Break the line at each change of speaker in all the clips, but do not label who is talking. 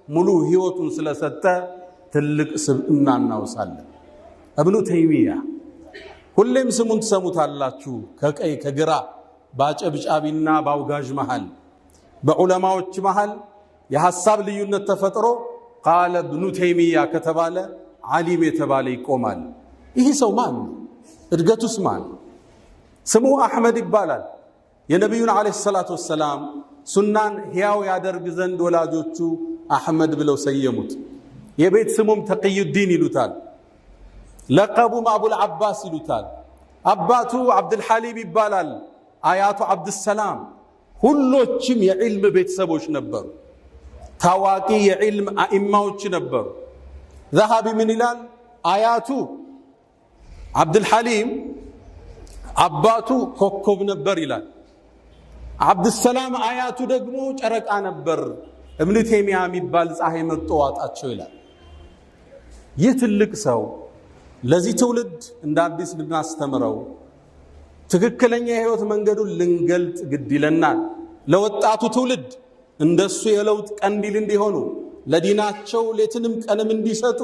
ሙሉ ህይወቱን ስለሰጠ ትልቅ ስብዕና እናውሳለን። እብኑ ተይሚያ ሁሌም ስሙን ትሰሙታላችሁ። ከቀይ ከግራ ባጨብጫቢና ባውጋዥ መሃል በዑለማዎች መሃል የሐሳብ ልዩነት ተፈጥሮ ቃለ እብኑ ተይሚያ ከተባለ ዓሊም የተባለ ይቆማል። ይህ ሰው ማን ነው? እድገቱስ ማን? ስሙ አሕመድ ይባላል። የነቢዩን ዓለይሂ ሰላቱ ወሰላም ሱናን ሕያው ያደርግ ዘንድ ወላጆቹ አሕመድ ብለው ሰየሙት። የቤት ስሙም ተቅዩዲን ይሉታል። ለቀቡም አቡል ዓባስ ይሉታል። አባቱ ዓብድልሐሊም ይባላል። አያቱ ዓብድሰላም። ሁሎችም የዕልም ቤተሰቦች ነበሩ። ታዋቂ የዕልም አኢማዎች ነበሩ። ዘሃቢ ምን ይላል? አያቱ ዓብድልሐሊም አባቱ ኮከብ ነበር ይላል። ዓብድሰላም አያቱ ደግሞ ጨረቃ ነበር። እብኑ ተይሚያ የሚባል ፀሐይ መጥቶ ዋጣቸው ይላል። ይህ ትልቅ ሰው ለዚህ ትውልድ እንደ አዲስ ልናስተምረው ትክክለኛ የህይወት መንገዱን ልንገልጥ ግድ ይለናል። ለወጣቱ ትውልድ እንደሱ የለውጥ ቀንዲል እንዲሆኑ ለዲናቸው ሌትንም ቀንም እንዲሰጡ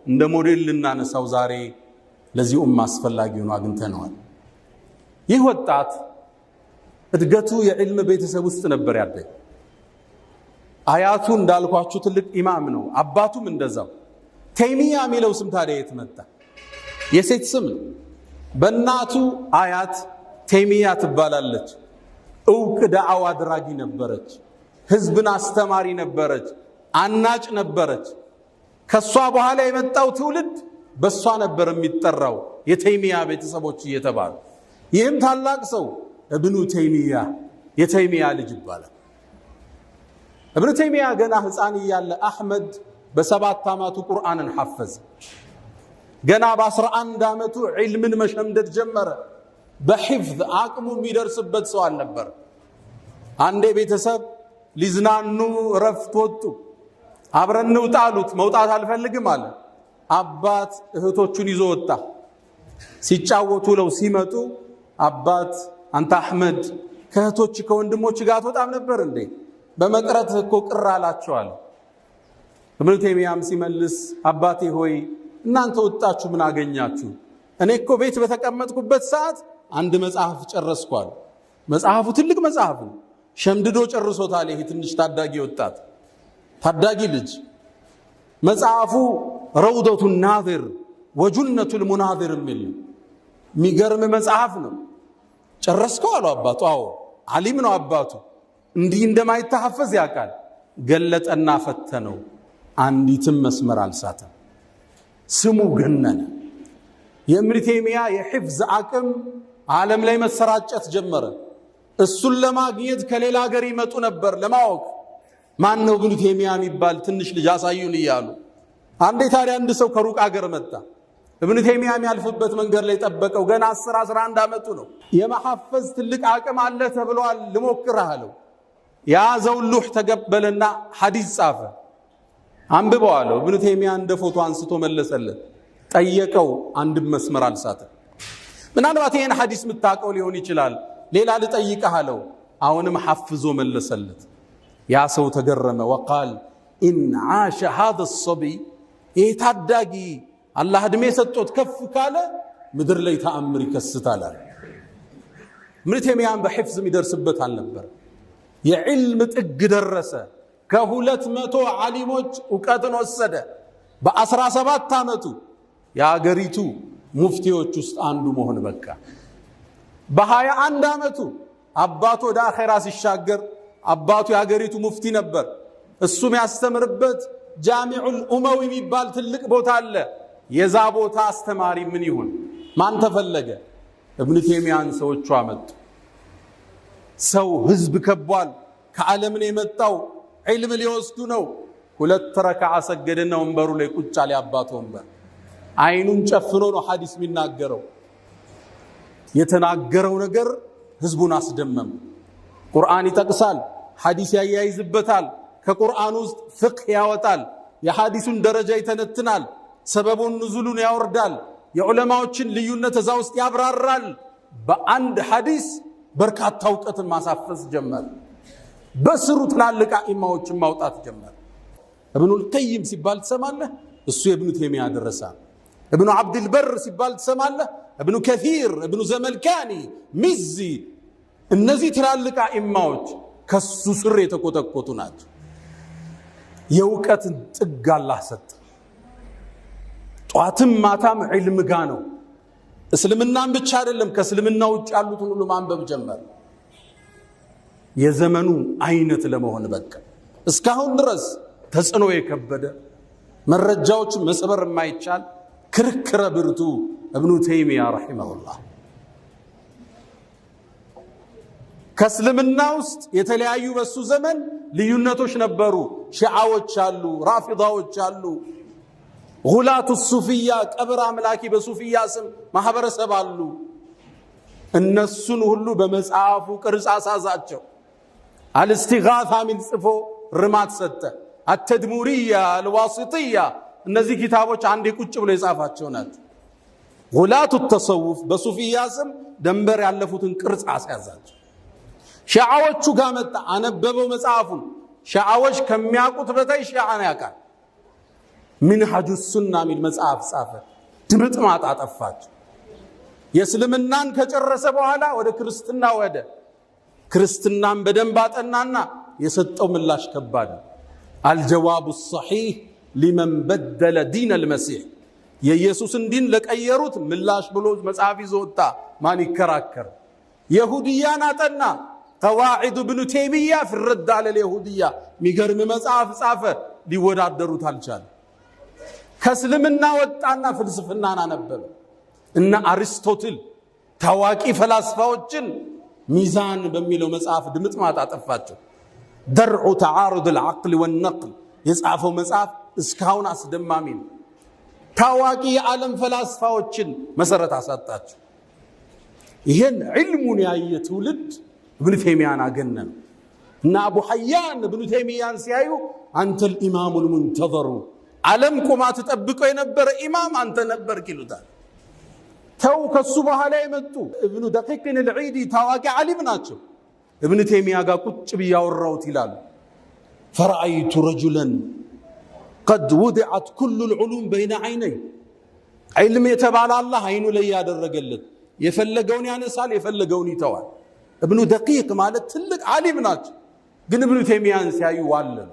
እንደ ሞዴል ልናነሳው ዛሬ ለዚህ ኡማ አስፈላጊ ሆኖ አግኝተነዋል። ይህ ወጣት እድገቱ የዕልም ቤተሰብ ውስጥ ነበር ያደገ። አያቱ እንዳልኳችሁ ትልቅ ኢማም ነው። አባቱም እንደዛው። ተይሚያ የሚለው ስም ታዲያ የት መጣ? የሴት ስም ነው። በእናቱ አያት ተይሚያ ትባላለች። እውቅ ዳዕዋ አድራጊ ነበረች። ህዝብን አስተማሪ ነበረች። አናጭ ነበረች። ከሷ በኋላ የመጣው ትውልድ በሷ ነበር የሚጠራው የተይሚያ ቤተሰቦች እየተባሉ። ይህም ታላቅ ሰው እብኑ ተይሚያ የተይሚያ ልጅ ይባላል። እብኑ ተይሚያ ገና ህፃን እያለ አሕመድ በ7 ዓመቱ ቁርአንን ሐፈዘ። ገና በ11 ዓመቱ ዒልምን መሸምደድ ጀመረ። በሒፍዝ አቅሙ የሚደርስበት ሰው አልነበር። አንዴ ቤተሰብ ሊዝናኑ ረፍት ወጡ። አብረን እንውጣ አሉት። መውጣት አልፈልግም አለ። አባት እህቶቹን ይዞ ወጣ። ሲጫወቱ ለው ሲመጡ አባት አንተ አሕመድ ከእህቶች ከወንድሞች ጋር አትወጣም ነበር እንዴ? በመቅረት እኮ ቅር አላቸዋል። እብኑ ተይሚያም ሲመልስ አባቴ ሆይ እናንተ ወጣችሁ ምን አገኛችሁ? እኔ እኮ ቤት በተቀመጥኩበት ሰዓት አንድ መጽሐፍ ጨረስኳል። መጽሐፉ ትልቅ መጽሐፍ ነው። ሸምድዶ ጨርሶታል። ይሄ ትንሽ ታዳጊ ወጣት ታዳጊ ልጅ መጽሐፉ ረውደቱ ናዚር ወጁነቱ ልሙናዚር የሚል የሚገርም መጽሐፍ ነው። ጨረስከው አሉ አባቱ። አዎ ዓሊም ነው አባቱ። እንዲህ እንደማይተሐፈዝ ያውቃል። ገለጠና ፈተነው። አንዲትም መስመር አልሳተም። ስሙ ገነነ። የእብኑ ተይሚያ የሒፍዝ አቅም ዓለም ላይ መሰራጨት ጀመረ። እሱን ለማግኘት ከሌላ ሀገር ይመጡ ነበር ለማወቅ ማን ነው እብኑ ተይሚያ የሚባል ትንሽ ልጅ አሳዩን እያሉ። አንዴ ታዲያ አንድ ሰው ከሩቅ ሀገር መጣ። እብኑ ተይሚያ የሚያልፍበት መንገድ ላይ ጠበቀው። ገና 10-11 ዓመቱ ነው። የመሐፈዝ ትልቅ አቅም አለ ተብሏል። ልሞክርህ አለው። ያዘውን ሉህ ተቀበለና ሐዲስ ጻፈ። አንብበው አለው። እብኑ ተይሚያ እንደ ፎቶ አንስቶ መለሰለት። ጠየቀው። አንድም መስመር አልሳተም። ምናልባት ይሄን ሐዲስ የምታውቀው ሊሆን ይችላል፣ ሌላ ልጠይቅህ አለው። አሁንም ሐፍዞ መለሰለት። ያ ሰው ተገረመ። ወቃል ኢን ዓሸ ሃذا الصبي ይህ ታዳጊ አላህ ዕድሜ ሰጥቶት ከፍ ካለ ምድር ላይ ተአምር ይከስታል አለ። እብኑ ተይሚያን በሒፍዝ የሚደርስበት አልነበር። የዕልም ጥግ ደረሰ። ከ200 ዓሊሞች ዕውቀትን ወሰደ። በ17 ዓመቱ የአገሪቱ ሙፍቲዎች ውስጥ አንዱ መሆን በቃ። በ21 ዓመቱ አባቱ ወደ አኼራ ሲሻገር አባቱ የአገሪቱ ሙፍቲ ነበር። እሱም ያስተምርበት ጃሚዑል ኡመዊ የሚባል ትልቅ ቦታ አለ። የዛ ቦታ አስተማሪ ምን ይሁን? ማን ተፈለገ? እብኑ ተይሚያን ሰዎቹ አመጡ። ሰው ህዝብ ከቧል። ከዓለም ነው የመጣው። ዒልም ሊወስዱ ነው። 2 ረክዓ ሰገደና ወንበሩ ላይ ቁጭ አለ። አባቱ ወንበር አይኑን ጨፍኖ ነው ሐዲስ የሚናገረው። የተናገረው ነገር ህዝቡን አስደመም። ቁርአን ይጠቅሳል፣ ሐዲስ ያያይዝበታል። ከቁርአን ውስጥ ፍቅህ ያወጣል። የሐዲሱን ደረጃ ይተነትናል። ሰበቡን ንዙሉን ያወርዳል። የዑለማዎችን ልዩነት እዛ ውስጥ ያብራራል። በአንድ ሐዲስ በርካታ ዕውቀትን ማሳፈስ ጀመረ። በስሩ ትላልቅ አኢማዎችን ማውጣት ጀመረ። እብኑል ቀይም ሲባል ትሰማለህ? እሱ የእብኑ ተይሚያ ደረሳ። እብኑ አብዱል በር ሲባል ትሰማለህ? እብኑ ከሲር፣ እብኑ ዘመልካኒ፣ ሚዚ እነዚህ ትላልቅ አኢማዎች ከሱ ስር የተቆጠቆጡ ናቸው። የእውቀትን ጥግ አላህ ሰጠ። ጧትም ማታም ዒልም ጋ ነው። እስልምናን ብቻ አይደለም ከእስልምና ውጭ ያሉትን ሁሉ ማንበብ ጀመረ። የዘመኑ አይነት ለመሆን በቃ እስካሁን ድረስ ተጽዕኖ የከበደ መረጃዎችን መስበር የማይቻል ክርክረ ብርቱ እብኑ ተይሚያ ረሂመሁላህ። ከእስልምና ውስጥ የተለያዩ በሱ ዘመን ልዩነቶች ነበሩ። ሺዓዎች አሉ፣ ራፊዳዎች አሉ፣ ጉላቱ ሱፊያ ቀብር አምላኪ በሱፊያ ስም ማህበረሰብ አሉ። እነሱን ሁሉ በመጽሐፉ ቅርጽ አሳዛቸው። አልስቲጋሳ ሚል ጽፎ ርማት ሰጠ። አተድሙሪያ፣ አልዋሲጥያ እነዚህ ኪታቦች አንዴ ቁጭ ብሎ የጻፋቸው ናቸው። ጉላቱ ተሰውፍ በሱፊያ ስም ደንበር ያለፉትን ቅርጽ አስያዛቸው። ሺዓዎቹ ጋር መጣ፣ አነበበው መጽሐፉን። ሺዓዎች ከሚያውቁት በታይ ሺዓን ያውቃል። ሚንሃጁ ሱና ሚል መጽሐፍ ጻፈ። ድምጥማጥ አጠፋቸው። የእስልምናን ከጨረሰ በኋላ ወደ ክርስትና ወደ ክርስትናን በደንብ አጠናና የሰጠው ምላሽ ከባድ ነው። አልጀዋቡ ሰሒህ ሊመን በደለ ዲን አልመሲሕ የኢየሱስን ዲን ለቀየሩት ምላሽ ብሎ መጽሐፍ ይዞ ወጣ። ማን ይከራከር? የሁድያን አጠና። ቀዋዒድ ብኑ ተይሚያ ፊ ረድ ዐለ ልየሁድያ ሚገርም መጽሐፍ ጻፈ። ሊወዳደሩት አልቻለም። ከእስልምና ወጣና ፍልስፍናን አነበበ። እነ አሪስቶትል ታዋቂ ፈላስፋዎችን ሚዛን በሚለው መጽሐፍ ድምጥማጥ አጠፋቸው። ደርዑ ተዓሩድ አልዓቅል ወነቅል የጻፈው መጽሐፍ እስካሁን አስደማሚ ነው። ታዋቂ የዓለም ፈላስፋዎችን መሰረት አሳጣቸው። ይሄን ዕልሙን ያየ ትውልድ እብኑ ተይሚያን አገነነ እና አቡ ሐያን እብኑ ተይሚያን ሲያዩ አንተል ኢማሙል ሙንተዘሩ ዓለም ቆማ ተጠብቀው የነበረ ኢማም አንተ ነበርክ ይሉታል። ተው ከሱ በኋላ የመጡ እብኑ ደቂቅን አልዒዲ ታዋቂ ዓሊም ናቸው። እብኑ ተይሚያ ጋር ቁጭ ብያወራውት ይላሉ። ፈረአይቱ ረጁለን ቀድ ውድዐት ኩሉ ልዑሉም በይነ ዐይነይ ዒልም የተባለ አላህ አይኑ ላይ ያደረገለት የፈለገውን ያነሳል፣ የፈለገውን ይተዋል። እብኑ ደቂቅ ማለት ትልቅ ዓሊም ናቸው። ግን እብኑ ተይሚያን ሲያዩ ዋለሉ።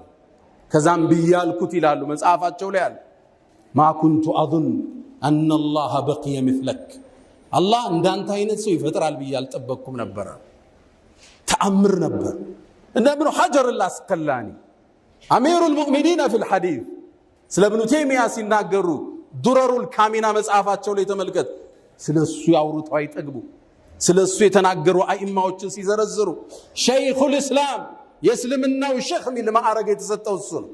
ከዛም ብያልኩት ይላሉ መጽሐፋቸው ላይ አለ ማ ኩንቱ አظን አነ አላህ በቂየ ምስለክ አላህ እንዳንተ አይነት ሰው ይፈጥራል ብዬ አልጠበቅኩም ነበር። ተአምር ነበር። እነ እብኑ ሐጀር አልአስቀላኒ አሚሩል ሙእሚኒን ፊል ሐዲስ ስለ እብኑ ተይሚያ ሲናገሩ ዱረሩል ካሚና መጽሐፋቸው ላይ ተመልከት። ስለሱ ያወሩት አይጠግቡ። ስለሱ የተናገሩ አኢማዎችን ሲዘረዝሩ ሸይኹል እስላም የእስልምናው ሼኽ ሚል ማዕረግ የተሰጠው እሱ ነው።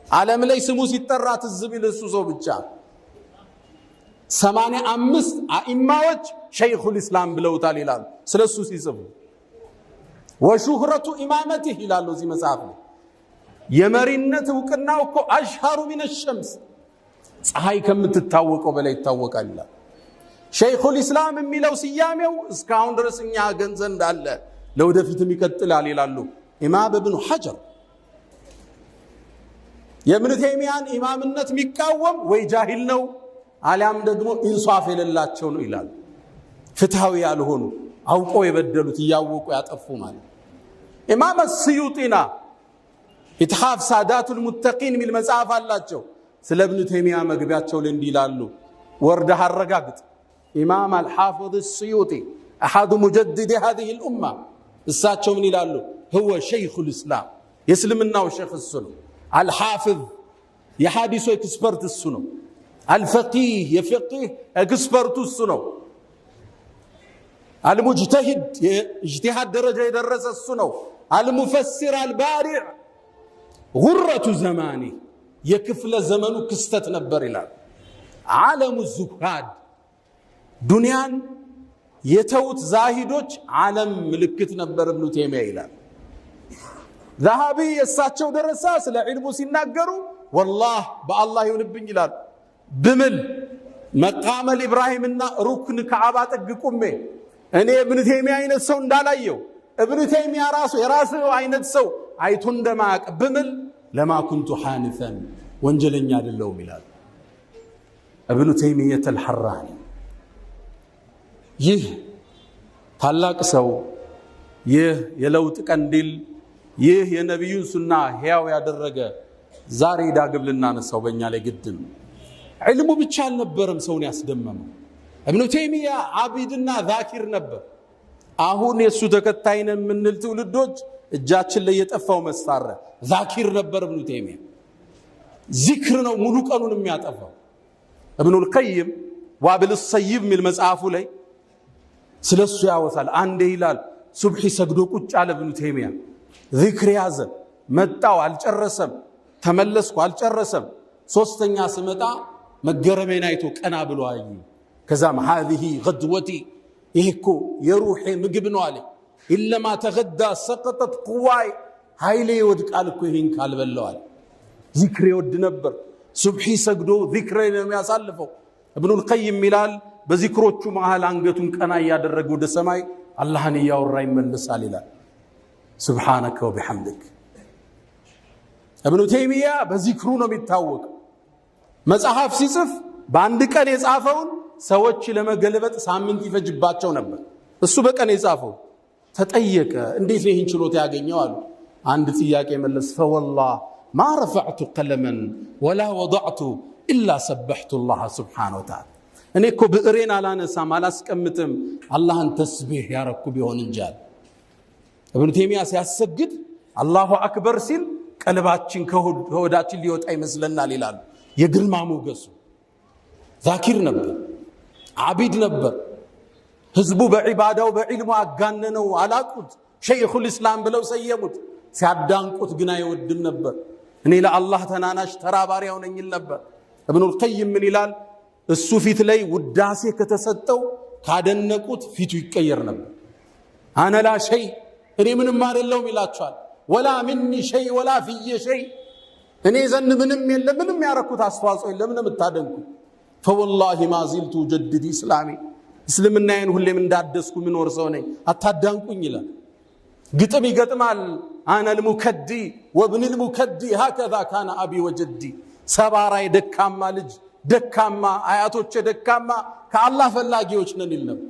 ዓለም ላይ ስሙ ሲጠራ ትዝ ቢል እሱ ሰው ብቻ። 85 አኢማዎች ሸይኹል እስላም ብለውታል ይላሉ ስለሱ ሲጽፉ። ወሹህረቱ ኢማመቲህ ይላሉ እዚህ መጽሐፍ ላይ። የመሪነት እውቅናው እኮ አሽሃሩ ሚነ ሸምስ ፀሐይ ከምትታወቀው በላይ ይታወቃል ይላል። ሸይኹል እስላም የሚለው ስያሜው እስካሁን ድረስ እኛ ገንዘብ እንዳለ ለወደፊትም ይቀጥላል ይላሉ ኢማም እብኑ ሐጀር። የእብኑ ተይሚያን ኢማምነት የሚቃወም ወይ ጃሂል ነው አሊያም ደግሞ ኢንሷፍ የሌላቸው ነው ይላሉ። ፍትሃዊ ያልሆኑ አውቀው የበደሉት እያወቁ ያጠፉ ማለት። ኢማም አስዩጢና ኢትሓፍ ሳዳቱል ሙተቂን ሚል መጽሐፍ አላቸው። ስለ እብኑ ተይሚያ መግቢያቸው ላይ እንዲህ ይላሉ፣ ወርደህ አረጋግጥ። ኢማም አልሓፊዝ አስዩጢ አሐዱ ሙጀድዲ ሃዚሂ ልኡማ እሳቸው ምን ይላሉ? هو شيخ الإسلام يسلمنا وشيخ السنة الحافظ يحادث اكسبرت السنة الفقيه يفقيه اكسبرت السنة المجتهد اجتهاد درجة يدرس السنة المفسر البارع غرة زماني يكفل زمنه كستت نبر الى عالم الزهاد دنيان يتوت زاهدوች ዓለም ምልክት ነበር እብኑ ተይሚያ ይላል። ذهبي የሳቸው ደረሳ ስለ ዒልሙ ሲናገሩ والله በአላህ ይሁንብኝ ይላል ብምል መቃመል ኢብራሂምና ሩክን ከዓባ ጥግ ቆሜ እኔ እብኑ ተይሚያ አይነት ሰው እንዳላየው እብኑ ተይሚያ ራሱ የራሱ አይነት ሰው አይቶ እንደማያውቅ ብምል ለማ ኩንቱ ሐኒፈን ወንጀለኛ አይደለሁም ይላል ኢብኑ ተይሚየህ አልሐራኒ። ይህ ታላቅ ሰው፣ ይህ የለውጥ ቀንዲል፣ ይህ የነቢዩን ሱና ሕያው ያደረገ ዛሬ ዳግም ልናነሳው በእኛ ላይ ግድ ነው። ዕልሙ ብቻ አልነበረም ሰውን ያስደመመው። ኢብኑ ተይሚያ ዓቢድና ዛኪር ነበር። አሁን የእሱ ተከታይ ነን የምንል ትውልዶች እጃችን ላይ የጠፋው መሳሪያ ዛኪር ነበር ኢብኑ ተይሚያ። ዚክር ነው ሙሉ ቀኑን የሚያጠፋው። ኢብኑል ቀይም ዋቢል ሰይብ ሚል መጽሐፉ ላይ ስለሱ ያወሳል። አንዴ ይላል ሱብሒ ሰግዶ ቁጭ አለ ኢብኑ ተይሚያ፣ ዚክር ያዘ፣ መጣው አልጨረሰም፣ ተመለስኩ አልጨረሰም። ሶስተኛ ስመጣ መገረሜን አይቶ ቀና ብሎ አይ። ከዛም ሃዚህ ገድወቲ፣ ይሄ እኮ የሩሄ ምግብ ነው አለ። ኢለማ ተገዳ ሰቀጠት ቁዋይ፣ ኃይሌ ይወድቃል እኮ ይሄን ካልበላው አለ። ዚክር ይወድ ነበር። ሱብሒ ሰግዶ ዚክር ነው የሚያሳልፈው። ኢብኑል ቀይም ይላል በዚክሮቹ መሃል አንገቱን ቀና እያደረገ ወደ ሰማይ አላህን እያወራ ይመለሳል ይላል። ሱብሓነከ ወቢሐምድክ። ኢብኑ ተይሚያ በዚክሩ ነው የሚታወቀው። መጽሐፍ ሲጽፍ በአንድ ቀን የጻፈውን ሰዎች ለመገልበጥ ሳምንት ይፈጅባቸው ነበር። እሱ በቀን የጻፈው ተጠየቀ። እንዴት ነው ይህን ችሎታ ያገኘው አሉ። አንድ ጥያቄ መለስ። ፈወላህ ማ ረፈዕቱ ቀለመን ወላ ወضዕቱ ኢላ ሰበሕቱ ላህ ስብሓነሁ ወተዓላ። እኔ እኮ ብዕሬን አላነሳም አላስቀምጥም አላህን ተስቢሕ ያረኩ ቢሆን እንጂ አለ። ኢብኑ ተይሚያ ሲያሰግድ አላሁ አክበር ሲል ቀልባችን ከሆዳችን ሊወጣ ይመስለናል ይላሉ። የግርማ ሞገሱ ዛኪር ነበር፣ ዓቢድ ነበር። ህዝቡ በዒባዳው በዕልሙ አጋነነው፣ አላቁት፣ ሸይኹል ኢስላም ብለው ሰየሙት። ሲያዳንቁት ግን አይወድም ነበር። እኔ ለአላህ ተናናሽ ተራ ባሪያው ነኝ ይል ነበር። ኢብኑል ቀይም ምን ይላል? እሱ ፊት ላይ ውዳሴ ከተሰጠው ካደነቁት ፊቱ ይቀየር ነበር። አነ ላ ሸይ፣ እኔ ምንም አይደለሁም ይላቸዋል። ወላ ሚኒ ሸይ ወላ ፊየ ሸይ፣ እኔ ዘንድ ምንም የለም፣ ምንም ያረኩት አስተዋጽኦ የለም፣ ለምን የምታደንቁ? ፈወላሂ ማ ዚልቱ ጀድዲ እስላሚ፣ እስልምናዬን ሁሌም እንዳደስኩ ምኖር ሰው ነኝ፣ አታዳንቁኝ ይላል። ግጥም ይገጥማል። አነል ሙከዲ ወብንል ሙከዲ ሃከዛ ካነ አቢ ወጀዲ፣ ሰባራይ ደካማ ልጅ፣ ደካማ አያቶቼ ደካማ፣ ከአላህ ፈላጊዎች ነን ይል ነበር።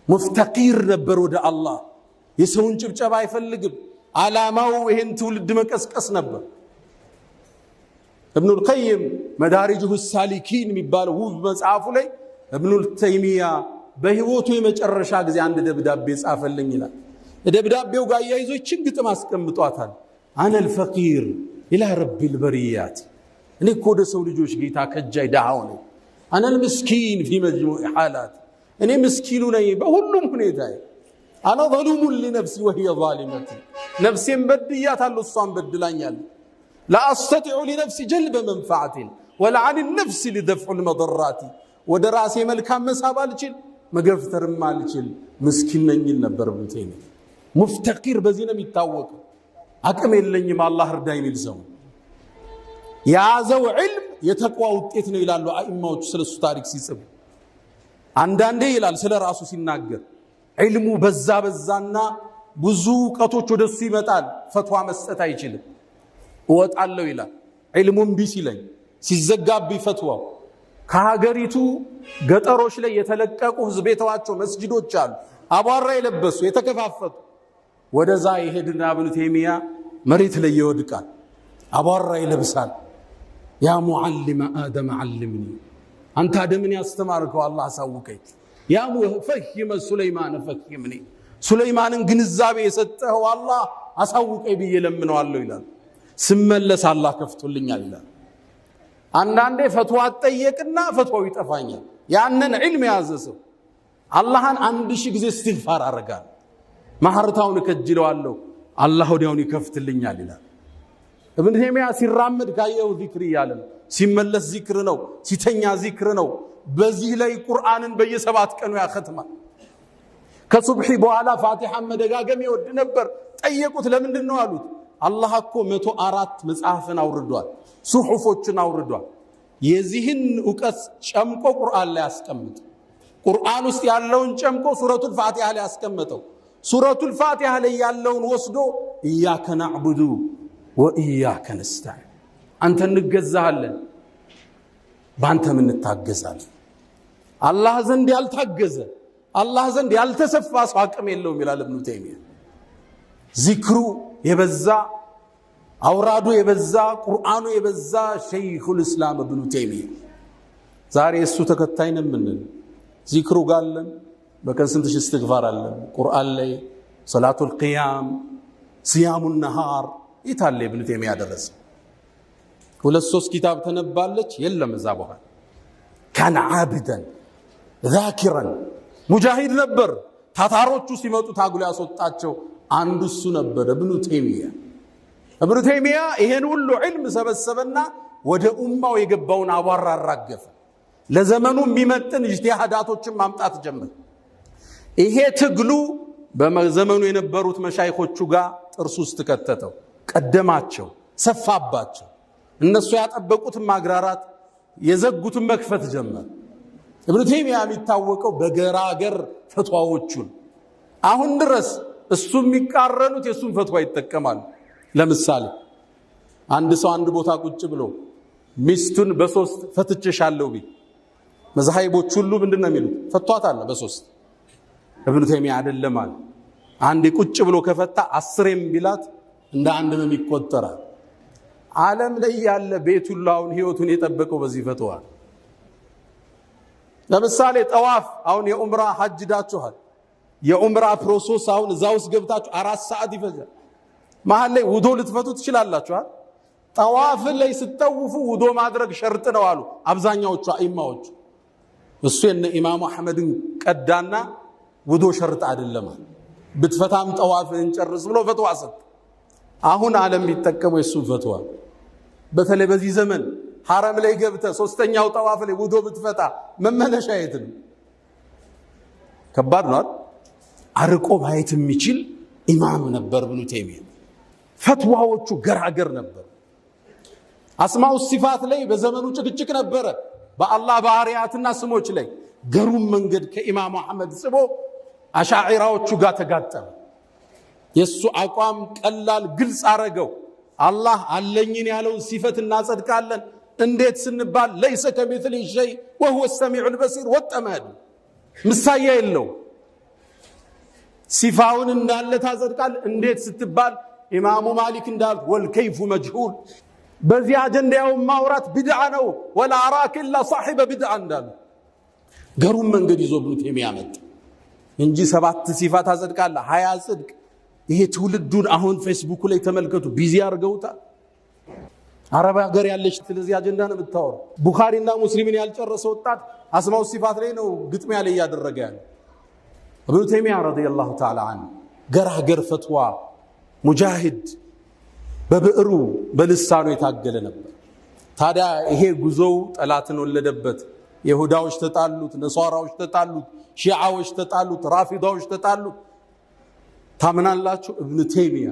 ሙፍተቂር ነበር ወደ አላህ፣ የሰውን ጭብጨባ አይፈልግም። ዓላማው ይሄን ትውልድ መቀስቀስ ነበር። ኢብኑል ቀይም መዳሪጁሁ ሳሊኪን የሚባለው ውብ መጽሐፉ ላይ ኢብኑል ተይሚያ በህይወቱ የመጨረሻ ጊዜ አንድ ደብዳቤ ጻፈልኝ ይላል። ደብዳቤው ጋር ያይዞ ይችን ግጥም አስቀምጧታል። አነል ፈቂር ኢላ ረቢል በሪያት፣ እኔ እኮ ወደ ሰው ልጆች ጌታ ከጃይ ዳሃው ነኝ። አነል ምስኪን ፊ መጅሙዕ ሓላት፣ እኔ ምስኪኑ ነኝ በሁሉም ሁኔታ። አነ ዘሉሙን ሊነፍሲ ወሂየ ዛሊመቲ፣ ነፍሴን በድያታለሁ እሷን በድላኛለች። ላ አስተጢዑ ሊነፍሲ ጀልበ መንፈዓትን ወላ አን ነፍሲ ሊደፍዑ ልመضራቲ፣ ወደ ራሴ መልካም መሳብ አልችል መገፍተርም አልችል፣ ምስኪን ነኝ ይል ነበር ኢብኑ ተይሚያ። ሙፍተቂር በዚህ ነው የሚታወቀው። አቅም የለኝም አላህ እርዳኝ የሚል ሰው። የያዘው ዕልም የተቅዋ ውጤት ነው ይላሉ አኢማዎቹ ስለሱ ታሪክ ሲጽፉ። አንዳንዴ ይላል ስለ ራሱ ሲናገር ዕልሙ በዛና ብዙ እውቀቶች ወደሱ ይመጣል፣ ፈትዋ መስጠት አይችልም። እወጣለሁ ይላል ዕልሙን ቢስ ይለኝ ሲዘጋብኝ ፈትዋው። ከሀገሪቱ ገጠሮች ላይ የተለቀቁ ህዝብ የተዋቸው መስጂዶች አሉ፣ አቧራ የለበሱ የተከፋፈቱ። ወደዛ ይሄድና ኢብኑ ተይሚያ መሬት ላይ ይወድቃል፣ አቧራ ይለብሳል። ያ ሙዓሊመ አደም ዓልምኒ፣ አንተ አደምን ያስተማርከው አላህ አሳውቀኝ። ያ ሙፈሂመ ሱለይማን ፈሂምኒ፣ ሱለይማንን ግንዛቤ የሰጠኸው አላህ አሳውቀኝ ብዬ ለምነዋለሁ ይላል። ስመለስ አላህ ከፍቶልኛል ይላል። አንዳንዴ ፈትዋ ጠየቅና ፈትዋው ይጠፋኛል። ያንን ዕልም የያዘ ሰው አላህን 1000 ጊዜ እስትግፋር አረጋል፣ ማህርታውን ከጅለዋለሁ፣ አላህ ወዲያውን ይከፍትልኛል ይላል። ኢብኑ ተይሚያ ሲራመድ ካየው ዚክር እያለ ነው፣ ሲመለስ ዚክር ነው፣ ሲተኛ ዚክር ነው። በዚህ ላይ ቁርአንን በየ7 ቀኑ ያختማል። ከሱብሒ በኋላ ፋቲሃን መደጋገም ይወድ ነበር። ጠየቁት ለምንድን ነው አሉት። አላህ እኮ 104 መጽሐፍን አውርዷል፣ ሱሑፎችን አውርዷል። የዚህን ዕውቀት ጨምቆ ቁርአን ላይ ያስቀምጥ። ቁርአን ውስጥ ያለውን ጨምቆ ሱረቱል ፋቲሃ ላይ ያስቀመጠው። ሱረቱል ፋቲሃ ላይ ያለውን ወስዶ ኢያከ ነዕቡዱ ወኢያከ ነስተዒን አንተ እንገዛሃለን ባንተም እንታገዛለን። አላህ ዘንድ ያልታገዘ አላህ ዘንድ ያልተሰፋ ሰው አቅም የለውም ይላል ኢብኑ ተይሚያ። ዚክሩ የበዛ አውራዱ የበዛ ቁርአኑ የበዛ ሸይኹል እስላም ኢብኑ ተይሚያ ዛሬ እሱ ተከታይ ነን ምን ዚክሩ ጋለን በቀን ስንት ሺህ እስትግፋር አለን ቁርአን ላይ ሰላቱል ቂያም ሲያሙን ነሃር ይታለ ኢብኑ ተይሚያ ደረሰ። ሁለት ሶስት ኪታብ ተነባለች የለም እዛ በኋላ ካን ዓብደን ዛኪራን ሙጃሂድ ነበር። ታታሮቹ ሲመጡ ታግሎ ያስወጣቸው አንዱ እሱ ነበር ኢብኑ ተይሚያ። ኢብኑ ተይሚያ ይሄን ሁሉ ዒልም ሰበሰበና ወደ ኡማው የገባውን አቧራ አራገፈ። ለዘመኑ የሚመጥን ኢጅቲሃዳቶችን ማምጣት ጀመረ። ይሄ ትግሉ በዘመኑ የነበሩት መሻይኾቹ ጋር ጥርስ ውስጥ ከተተው፣ ቀደማቸው፣ ሰፋባቸው። እነሱ ያጠበቁትን ማግራራት የዘጉትን መክፈት ጀመረ። ኢብኑ ተይሚያ የሚታወቀው በገራገር ፈትዋዎቹን አሁን ድረስ እሱ የሚቃረኑት የሱን ፈትዋ ይጠቀማሉ። ለምሳሌ አንድ ሰው አንድ ቦታ ቁጭ ብሎ ሚስቱን በሶስት ፈትቼሻለሁ ቢል መዛሂቦች ሁሉ ምንድነው የሚሉት? ፈቷታል በሶስት። ኢብኑ ተይሚያ አይደለም አለ አንድ ቁጭ ብሎ ከፈታ 10ም ቢላት እንደ አንድ ነው የሚቆጠራል። ዓለም ላይ ያለ ቤት ሁሉ አሁን ህይወቱን የጠበቀው በዚህ ፈትዋ። ለምሳሌ ጠዋፍ አሁን የኡምራ ሐጅ ዳችኋል። የኡምራ ፕሮሰስ አሁን እዛው ውስጥ ገብታችሁ 4 ሰዓት ይፈጃል። መሃል ላይ ውዶ ልትፈቱ ትችላላችሁ። ጠዋፍ ላይ ስትጠውፉ ውዶ ማድረግ ሸርጥ ነው አሉ አብዛኛዎቹ አኢማዎች። እሱ የነ ኢማሙ አህመድን ቀዳና ውዶ ሸርጥ አይደለም ብትፈታም ጠዋፍን ጨርስ ብሎ ፈትዋ ሰጥ። አሁን ዓለም ቢጠቀመው የሱ ፈትዋ በተለይ በዚህ ዘመን ሐረም ላይ ገብተ ሶስተኛው ጠዋፍ ላይ ውዶ ብትፈታ መመለሻ የት ነው? ከባድ ነው። አርቆ ማየት የሚችል ኢማም ነበር ኢብኑ ተይሚያ። ፈትዋዎቹ ገራገር ነበር። አስማኡ ሲፋት ላይ በዘመኑ ጭቅጭቅ ነበረ። በአላህ ባህሪያትና ስሞች ላይ ገሩም መንገድ ከኢማሙ አህመድ ጽቦ አሻዒራዎቹ ጋር ተጋጠመ። የሱ አቋም ቀላል ግልጽ አረገው። አላህ አለኝን ያለውን ሲፈት እናጸድቃለን እንዴት ስንባል ለይሰ ከሚስሊ ሸይ ወሁወ ሰሚዑል በሲር ወጠመድ ምሳያ የለው። ሲፋውን እንዳለ ታጸድቃል እንዴት ስትባል ኢማሙ ማሊክ እንዳል ወልከይፉ መጅሁል በዚህ አጀንዳው ማውራት ቢድዓ ነው ወላ አራክ ኢላ صاحب ቢድዓ እንዳሉ ገሩም መንገድ ይዞ ኢብኑ ተይሚያ መጣ እንጂ 7 ሲፋት ታጸድቃል 20 ጽድቅ። ይሄ ትውልዱን አሁን ፌስቡክ ላይ ተመልከቱ ቢዚ አርገውታል። አረብ ሀገር ያለች ስለዚህ አጀንዳ ነው የምታወራው። ቡኻሪና ሙስሊምን ያልጨረሰ ወጣት አስማው ሲፋት ላይ ነው ግጥሚያ ላይ ያደረገ ያለ። ኢብኑ ተይሚያ ረዲየላሁ ተዓላ ዐንሁ ገራገር ፈትዋ ሙጃሂድ በብዕሩ በልሳኑ የታገለ ነበር። ታዲያ ይሄ ጉዞው ጠላትን ወለደበት። ይሁዳዎች ተጣሉት፣ ነሷራዎች ተጣሉት፣ ሺዓዎች ተጣሉት፣ ራፊዳዎች ተጣሉት። ታምናላችሁ ኢብኑ ተይሚያ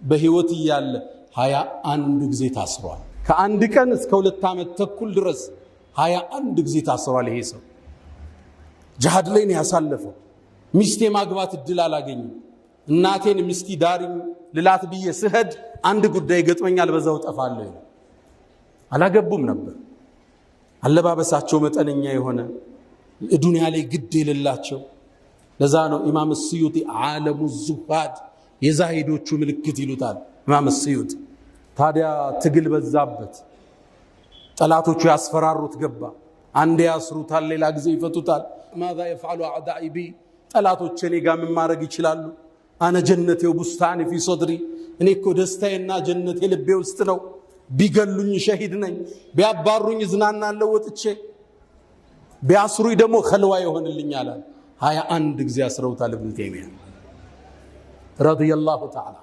በህይወት እያለ 21 ጊዜ ታስሯል። ከአንድ ቀን እስከ 2 ዓመት ተኩል ድረስ 21 ጊዜ ታስሯል። ይሄ ሰው ጂሃድ ላይ ነው ያሳለፈው። ሚስቴ ማግባት እድል አላገኘም። እናቴን ሚስቲ ዳሪኝ ልላት ብዬ ስሄድ አንድ ጉዳይ ገጥመኛል በዛው ጠፋለሁ። አላገቡም ነበር። አለባበሳቸው መጠነኛ የሆነ ዱንያ ላይ ግድ የሌላቸው። ለዛ ነው ኢማም ስዩጢ ዓለሙ ዙሃድ የዛሂዶቹ ምልክት ይሉታል ኢማም ስዩጢ። ታዲያ ትግል በዛበት፣ ጠላቶቹ ያስፈራሩት ገባ። አንዴ ያስሩታል፣ ሌላ ጊዜ ይፈቱታል። ማዛ يفعل اعدائي بي ጠላቶቼ እኔ ጋር ምን ማድረግ ይችላሉ? አነ ጀነቴ ወቡስታኒ ፊ ሶድሪ እኔ እኮ ደስታዬና ጀነቴ ልቤ ውስጥ ነው። ቢገሉኝ ሸሂድ ነኝ፣ ቢያባሩኝ ዝናናለሁ ወጥቼ፣ ቢያስሩኝ ደግሞ ኸልዋ ይሆንልኛል። 21 ጊዜ አስረውታል ኢብኑ ተይሚያ ረዲየላሁ ተዓላ።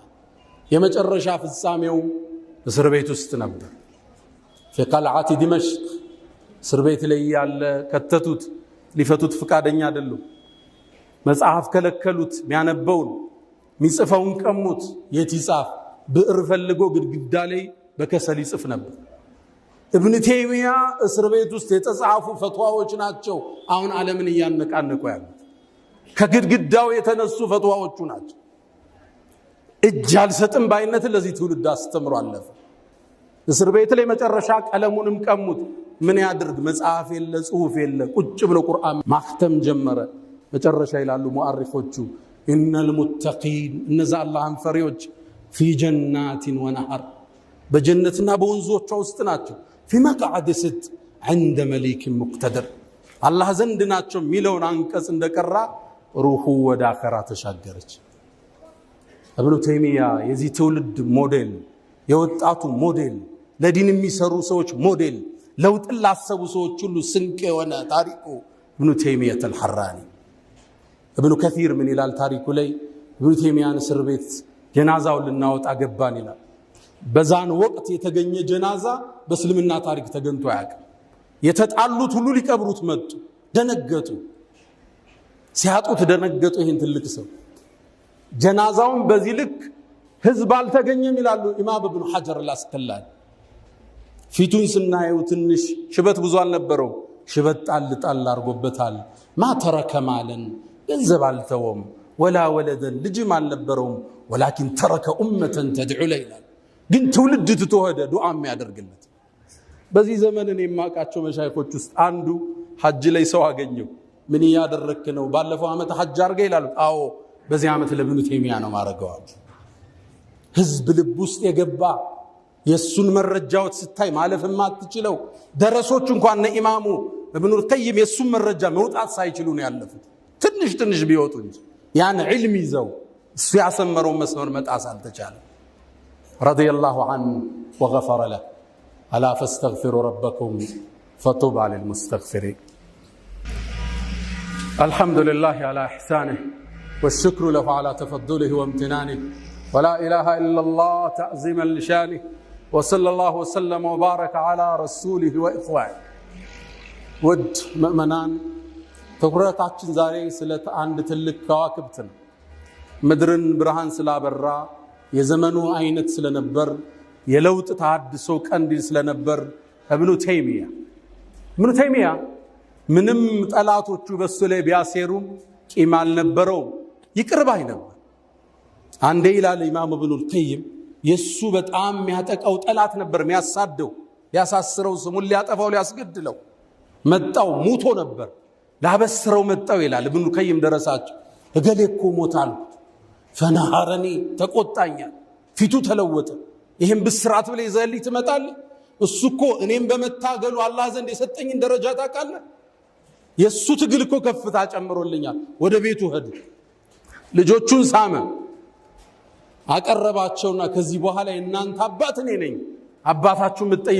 የመጨረሻ ፍጻሜው እስር ቤት ውስጥ ነበር። في قلعة دمشق እስር ቤት ላይ ያለ ከተቱት። ሊፈቱት ፍቃደኛ አይደሉም። መጽሐፍ ከለከሉት። ሚያነበውን ሚጽፈውን ቀሙት። የት ይጻፍ? ብዕር ፈልጎ ግድግዳ ላይ በከሰል ይጽፍ ነበር። ኢብኑ ተይሚያ እስር ቤት ውስጥ የተጻፉ ፈትዋዎች ናቸው አሁን ዓለምን እያነቃነቁ ያሉት። ከግድግዳው የተነሱ ፈትዋዎቹ ናቸው። እጅ አልሰጥም ባይነትን ለዚህ ትውልድ አስተምሮ አለፈ። እስር ቤት ላይ መጨረሻ ቀለሙንም ቀሙት። ምን ያድርግ? መጽሐፍ የለ ጽሁፍ የለ፣ ቁጭ ብሎ ቁርአን ማክተም ጀመረ። መጨረሻ ይላሉ ሙአሪፎቹ ኢነል ሙተቂን እነዛ አላህን ፈሪዎች ፊ ጀናቲን ወነሐር በጀነትና በወንዞቿ ውስጥ ናቸው። ፊ መቅዓድ ሲድቅ ዐንደ መሊክ ሙቅተድር አላህ ዘንድ ናቸው የሚለውን አንቀጽ እንደቀራ ሩሑ ወደ አኸራ ተሻገረች። ኢብኑ ተይሚያ የዚህ ትውልድ ሞዴል፣ የወጣቱ ሞዴል፣ ለዲን የሚሰሩ ሰዎች ሞዴል፣ ለውጥን ላሰቡ ሰዎች ሁሉ ስንቅ የሆነ ታሪኩ ኢብኑ ተይሚያት አልሐራኒ። ኢብኑ ከሲር ምን ይላል ታሪኩ ላይ? ኢብኑ ተይሚያን እስር ቤት ጀናዛውን ልናወጣ ገባን ይላል። በዛን ወቅት የተገኘ ጀናዛ በእስልምና ታሪክ ተገኝቶ አያውቅም። የተጣሉት ሁሉ ሊቀብሩት መጡ። ደነገጡ። ሲያጡት ደነገጡ። ይህን ትልቅ ሰው ጀናዛውን በዚህ ልክ ህዝብ አልተገኘም ይላሉ ኢማም ኢብኑ ሐጀር አልአስቀላኒ። ፊቱን ስናየው ትንሽ ሽበት ብዙ አልነበረው። ሽበት ጣል ጣል አርጎበታል። ማ ተረከ ማለን ገንዘብ አልተወም፣ ወላ ወለደን ልጅም አልነበረውም። ወላኪን ተረከ ኡመተን ተድዑ ለ ይላል። ግን ትውልድ ትቶ ሄደ ዱዓ የሚያደርግለት። በዚህ ዘመን እኔ የማውቃቸው መሻይኾች ውስጥ አንዱ ሐጅ ላይ ሰው አገኘው። ምን ያደረክ ነው? ባለፈው ዓመት ሐጅ አርገ ይላሉ። አዎ በዚህ ዓመት ለኢብኑ ተይሚያ ነው ማረጋው። ህዝብ ልብ ውስጥ የገባ የሱን መረጃዎች ስታይ ማለፍ የማትችለው ደረሶች እንኳን ኢማሙ ኢብኑ ቀይም የሱን መረጃ መውጣት ሳይችሉ ነው ያለፉት። ትንሽ ትንሽ ቢወጡ እንጂ ያን ዒልም ይዘው እሱ ያሰመረው መስመር መጣስ አልተቻለም። ረዲየላሁ ዐንሁ ወገፈረ ለህ አላ ፈስተግፊሩ ረበኩም ፈጡባ ሊልሙስተግፊሪን። አልሐምዱሊላህ ዐላ ኢሕሳኒህ والشكر له على تفضله وامتنانه ولا إله إلا الله تعظيما لشانه وصلى الله وسلم وبارك على رسوله وإخوانه. ود مؤمنان ትኩረታችን ዛሬ ስለ አንድ ትልቅ ከዋክብት ነው። ምድርን ብርሃን ስላበራ የዘመኑ አይነት ስለነበር የለውጥ ተሐድሶ ቀንዲል ስለነበር ኢብኑ ተይሚያ ምንም ጠላቶቹ በሱ ላይ ቢያሴሩም ቂም አልነበረውም፣ ይቅር ባይ ነበር። አንዴ ይላል ኢማም ኢብኑ ቀይም የሱ በጣም የሚያጠቃው ጠላት ነበር፣ የሚያሳደው፣ ሊያሳስረው፣ ስሙን ሊያጠፋው፣ ሊያስገድለው መጣው። ሙቶ ነበር ላበስረው መጣው ይላል ኢብኑ ቀይም ደረሳቸው። እገሌ እኮ ሞታል ፈነሐረኒ ተቆጣኛል፣ ፊቱ ተለወጠ። ይሄን ብስራት ብለ ይዘህልኝ ትመጣለህ? እሱ እኮ እኔም በመታገሉ አላህ ዘንድ የሰጠኝን ደረጃ ታውቃለህ? የሱ ትግል እኮ ከፍታ ጨምሮልኛል። ወደ ቤቱ ሄዱ። ልጆቹን ሳመ፣ አቀረባቸውና ከዚህ በኋላ እናንተ አባት እኔ ነኝ፣ አባታችሁ ምትጠይቁ